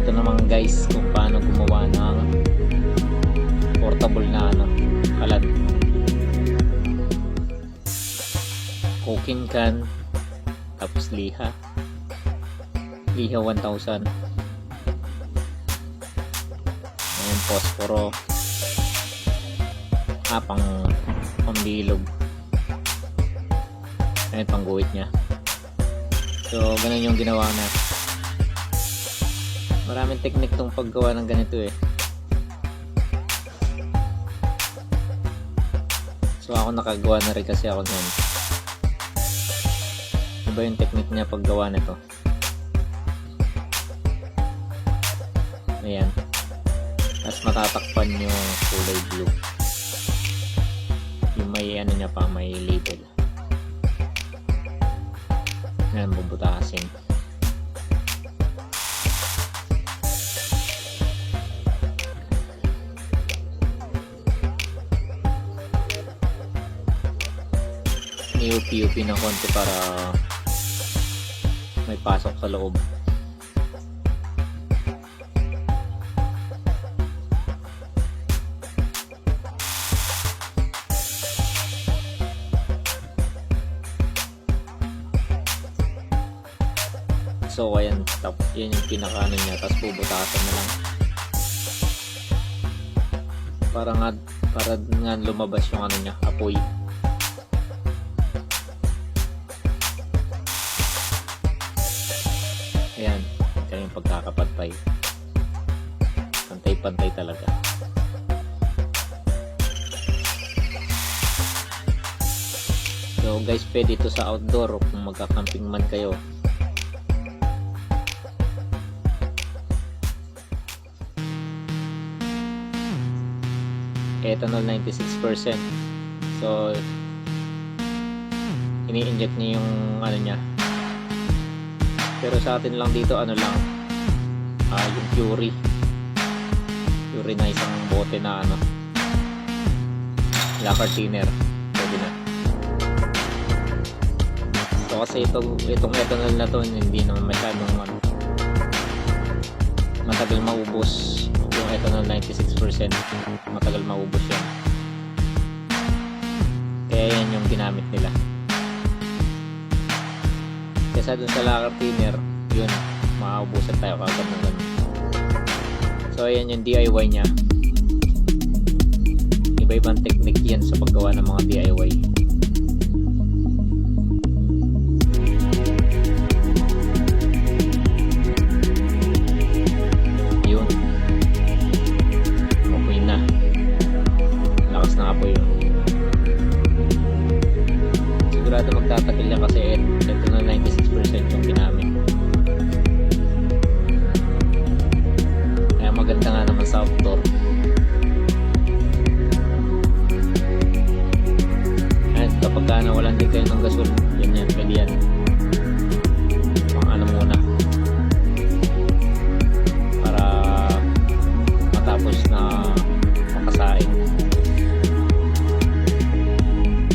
ito naman guys kung paano gumawa ng portable na kalan. Cooking can, tapos liha 1000. Ayan, posporo, pambilog. Ayan, pangguhit nya. So ganun yung ginawa na. Maraming technique tong paggawa ng ganito eh. So ako nakagawa na rin kasi ako nun. Iba yung technique niya paggawa nito. Ayan. Tapos matatakpan yung kulay blue. Yung may niya pa, may label. Ayan, bubutasin. Iupi-upi ng konti para may pasok sa loob. So ayan, yan yung pinakaano niya, tapos bubutasan na lang para nga lumabas yung niya, apoy. Ayan, ito yung pagkakapatpay. Pantay-pantay talaga. So guys, pwede ito sa outdoor kung magka-camping man kayo. Ethanol 96%. So ini-inject niya yung niya. Pero sa atin lang dito yung Puri na isang bote na lacquer thinner, pwede na. So kasi itong ethanol na to hindi naman masyadong matagal maubos. Yung ethanol 96% matagal maubos yan, kaya yan yung ginamit nila. Kesa dun sa lacquer thinner, yun, makaubusan tayo kagad ng ganun. So ayan yung DIY nya. Iba-ibang technique yan sa paggawa ng mga DIY. Yun, apoy na, lakas ng apoy yun. Sigurado magtatagal yan kasi ito na 96% yung ginamit. Kaya maganda nga naman sa outdoor. At kapag nawalan din kayo ng gasol, yan, pwede yan. Pang muna para matapos na makasain.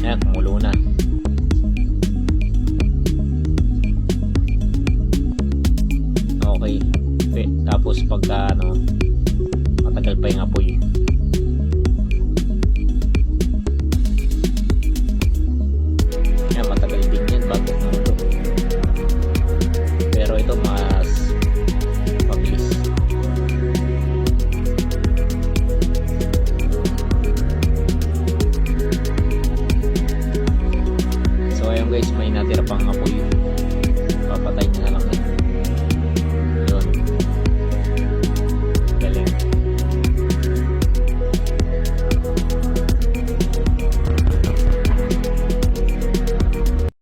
Ayan, kumulo na. Okay. Tapos pagka matagal pa yung apoy,